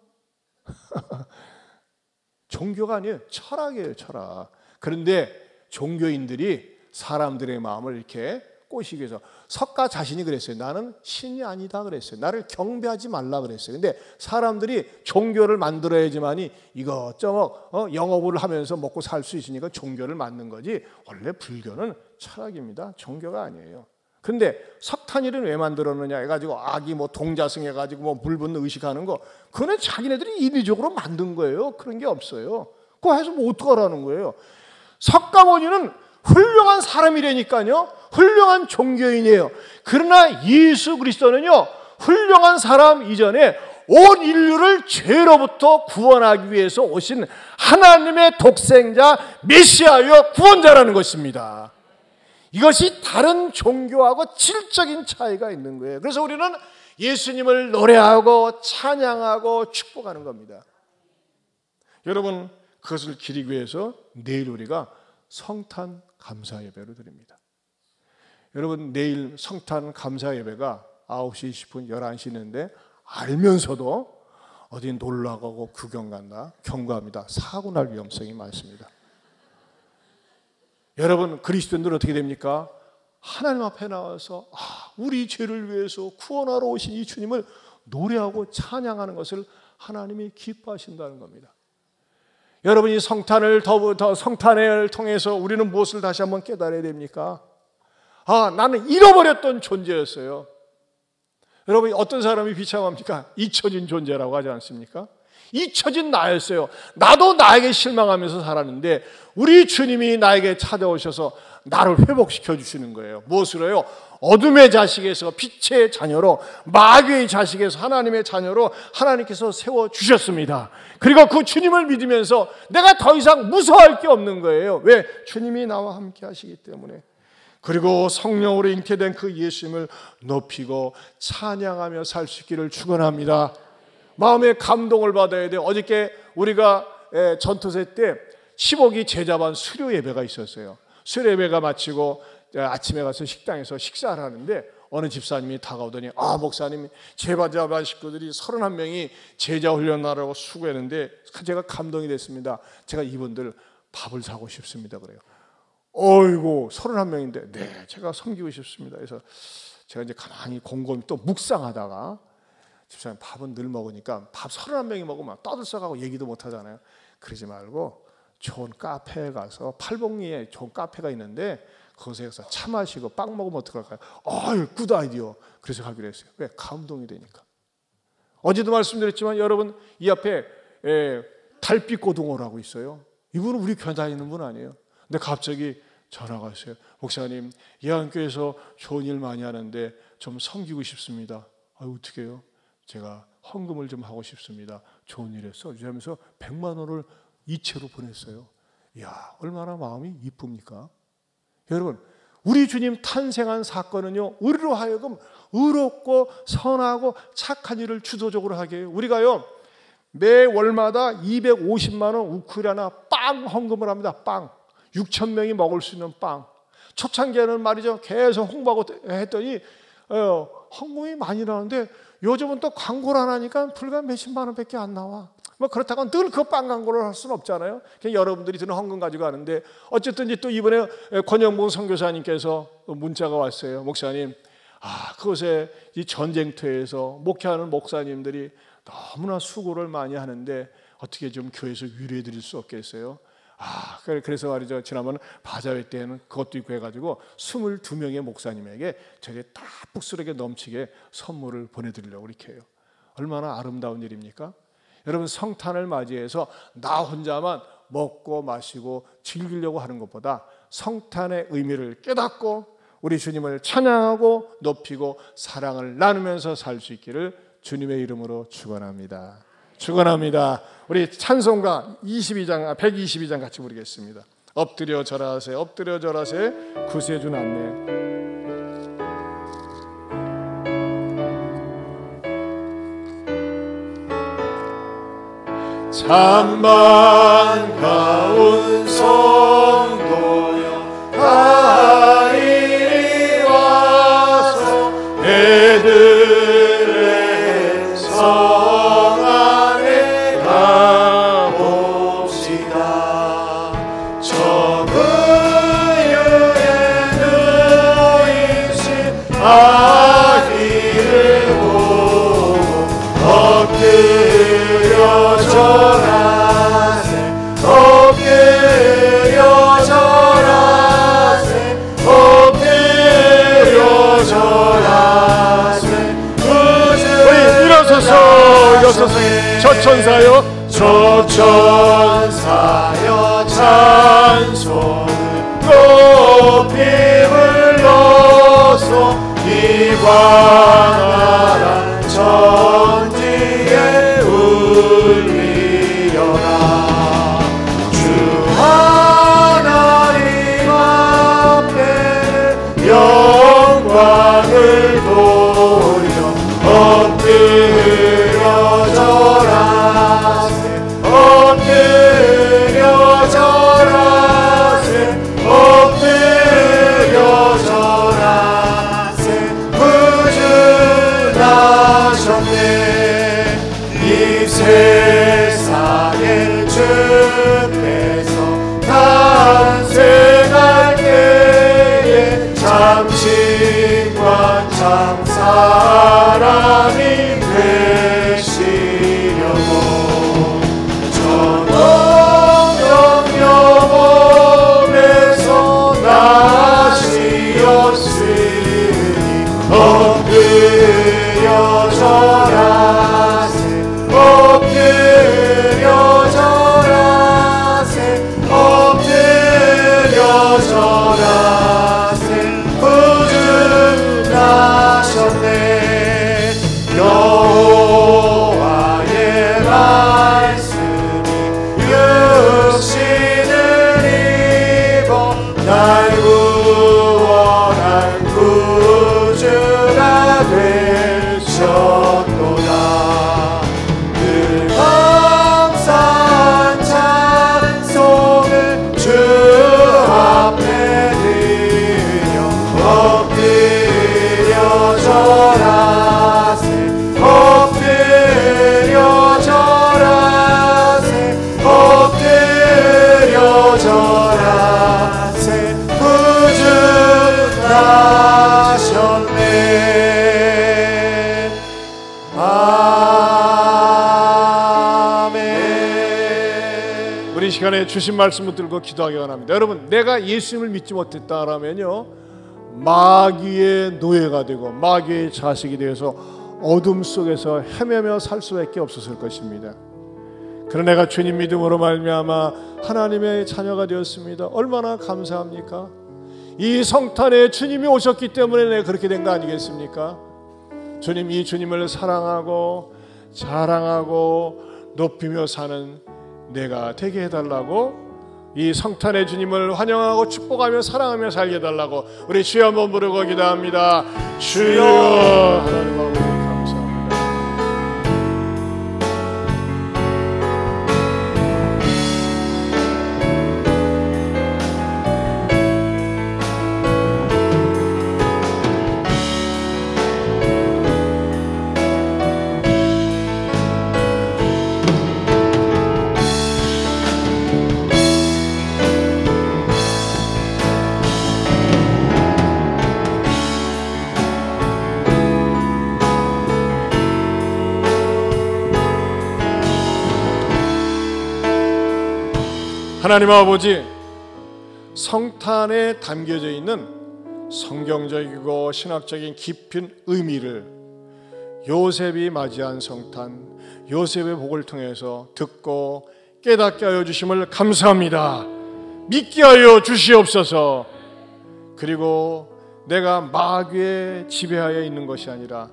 종교가 아니에요, 철학이에요, 철학. 그런데 종교인들이 사람들의 마음을 이렇게 꼬시기 위해서, 석가 자신이 그랬어요. 나는 신이 아니다 그랬어요. 나를 경배하지 말라 그랬어요. 근데 사람들이 종교를 만들어야지만이 이것저것 영업을 하면서 먹고 살 수 있으니까 종교를 만든 거지, 원래 불교는 철학입니다. 종교가 아니에요. 근데 석탄일은 왜 만들었느냐 해가지고 아기 뭐 동자승 해가지고 뭐 물 붓는 의식하는 거, 그거는 자기네들이 인위적으로 만든 거예요. 그런 게 없어요. 그거 해서 뭐 어떡하라는 거예요. 석가모니는 훌륭한 사람이라니까요, 훌륭한 종교인이에요. 그러나 예수 그리스도는요 훌륭한 사람 이전에 온 인류를 죄로부터 구원하기 위해서 오신 하나님의 독생자 메시아여 구원자라는 것입니다. 이것이 다른 종교하고 질적인 차이가 있는 거예요. 그래서 우리는 예수님을 노래하고 찬양하고 축복하는 겁니다. 여러분, 그것을 기리기 위해서 내일 우리가 성탄 감사 예배를 드립니다. 여러분, 내일 성탄 감사 예배가 9시 20분, 11시 있는데 알면서도 어디 놀러 가고 구경 간다, 경고합니다. 사고 날 위험성이 많습니다. 여러분, 그리스도인들은 어떻게 됩니까? 하나님 앞에 나와서 우리 죄를 위해서 구원하러 오신 이 주님을 노래하고 찬양하는 것을 하나님이 기뻐하신다는 겁니다. 여러분이 성탄을 통해서 우리는 무엇을 다시 한번 깨달아야 됩니까? 나는 잃어버렸던 존재였어요. 여러분, 어떤 사람이 비참합니까? 잊혀진 존재라고 하지 않습니까? 잊혀진 나였어요. 나도 나에게 실망하면서 살았는데 우리 주님이 나에게 찾아오셔서 나를 회복시켜 주시는 거예요. 무엇으로요? 어둠의 자식에서 빛의 자녀로, 마귀의 자식에서 하나님의 자녀로 하나님께서 세워주셨습니다. 그리고 그 주님을 믿으면서 내가 더 이상 무서워할 게 없는 거예요. 왜? 주님이 나와 함께 하시기 때문에. 그리고 성령으로 잉태된 그 예수님을 높이고 찬양하며 살 수 있기를 축원합니다. 마음의 감동을 받아야 돼요. 어저께 우리가 전투세 때 15기 제자반 수료 예배가 있었어요. 수료 예배가 마치고 아침에 가서 식당에서 식사를 하는데 어느 집사님이 다가오더니 목사님 제자반 식구들이 31명이 제자 훈련하라고 수고했는데 제가 감동이 됐습니다. 제가 이분들 밥을 사고 싶습니다. 그래요. 어이고 31명인데 네 제가 섬기고 싶습니다. 그래서 제가 이제 가만히 곰곰이 또 묵상하다가 집사님 밥은 늘 먹으니까 밥 31명이 먹으면 떠들썩하고 얘기도 못 하잖아요. 그러지 말고 좋은 카페에 가서 팔복리에 좋은 카페가 있는데 거기서 가서 차 마시고 빵 먹으면 어떡할까요? 굿 아이디어. 그래서 가기로 했어요. 왜? 감동이 되니까. 어제도 말씀드렸지만 여러분 이 앞에 달빛 고등어라고 있어요. 이분은 우리 교회 다니는 분 아니에요. 근데 갑자기 전화가 왔어요. 목사님 예안교회에서 좋은 일 많이 하는데 좀 섬기고 싶습니다. 어떻게 해요? 제가 헌금을 좀 하고 싶습니다. 좋은 일에 써주면서 100만 원을 이체로 보냈어요. 이야 얼마나 마음이 이쁩니까? 여러분 우리 주님 탄생한 사건은요 우리로 하여금 의롭고 선하고 착한 일을 주도적으로 하게 해요. 우리가요 매 월마다 250만 원 우크라이나 빵 헌금을 합니다. 빵 6천 명이 먹을 수 있는 빵. 초창기에는 말이죠 계속 홍보하고 했더니 헌금이 많이 나오는데 요즘은 또 광고를 안 하니까 불과 몇십만 원밖에 안 나와. 뭐 그렇다고 늘 그 빵 광고를 할 수는 없잖아요. 그냥 여러분들이 드는 헌금 가지고 하는데 어쨌든 이제 또 이번에 권영봉 선교사님께서 문자가 왔어요. 목사님, 그곳에 이 전쟁터에서 목회하는 목사님들이 너무나 수고를 많이 하는데 어떻게 좀 교회에서 위로해 드릴 수 없겠어요? 그래서 말이죠. 지난번 바자회 때는 그것도 있고 해가지고 22명의 목사님에게 저게 다 푹스르게 넘치게 선물을 보내드리려고 이렇게 해요. 얼마나 아름다운 일입니까? 여러분 성탄을 맞이해서 나 혼자만 먹고 마시고 즐기려고 하는 것보다 성탄의 의미를 깨닫고 우리 주님을 찬양하고 높이고 사랑을 나누면서 살 수 있기를 주님의 이름으로 축원합니다. 축원합니다. 우리 찬송가 122장 같이 부르겠습니다. 엎드려 절하세 엎드려 절하세 구세주 남매. 참 반가운 성도여 다 이리 와서 애들의 성 안에 가봅시다. 저 그유에 누이신 아기를 보고 엎드려 절하세 엎드려 절하세 엎드려 절하세 우리 일어서서 저천사여 저천사여 찬송을 높이 불러서 이관하라 천지에 울리려라. 주 하나님 앞에 영광을 돌려 엎드려 절하세 엎드려 절하세 엎드려 절하세 구주 우리 시간에 주신 말씀 붙들고 기도하기 원합니다. 여러분, 내가 예수님을 믿지 못했다라면요, 마귀의 노예가 되고 마귀의 자식이 되어서 어둠 속에서 헤매며 살 수밖에 없었을 것입니다. 그러나 내가 주님 믿음으로 말미암아 하나님의 자녀가 되었습니다. 얼마나 감사합니까? 이 성탄에 주님이 오셨기 때문에 내가 그렇게 된 거 아니겠습니까? 주님, 이 주님을 사랑하고 자랑하고 높이며 사는 내가 되게 해달라고, 이 성탄의 주님을 환영하고 축복하며 사랑하며 살게 해달라고 우리 주여 한번 부르고 기도합니다. 주여, 하나님 아버지 감사합니다. 하나님 아버지, 성탄에 담겨져 있는 성경적이고 신학적인 깊은 의미를 요셉이 맞이한 성탄, 요셉의 복을 통해서 듣고 깨닫게 하여 주심을 감사합니다. 믿게 하여 주시옵소서. 그리고 내가 마귀의 지배하에 있는 것이 아니라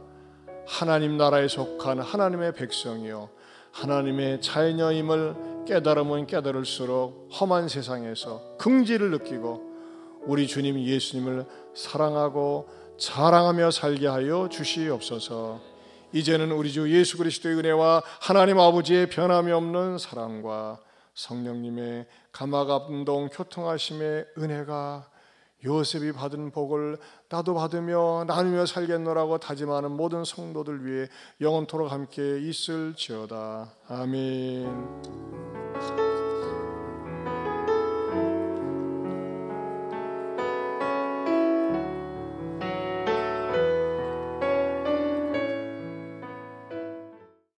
하나님 나라에 속한 하나님의 백성이요 하나님의 자녀임을 깨달으면 깨달을수록 험한 세상에서 긍지를 느끼고 우리 주님 예수님을 사랑하고 자랑하며 살게 하여 주시옵소서. 이제는 우리 주 예수 그리스도의 은혜와 하나님 아버지의 변함이 없는 사랑과 성령님의 감화감동 교통하심의 은혜가 요셉이 받은 복을 나도 받으며 나누며 살겠노라고 다짐하는 모든 성도들 위해 영원토록 함께 있을지어다. 아멘.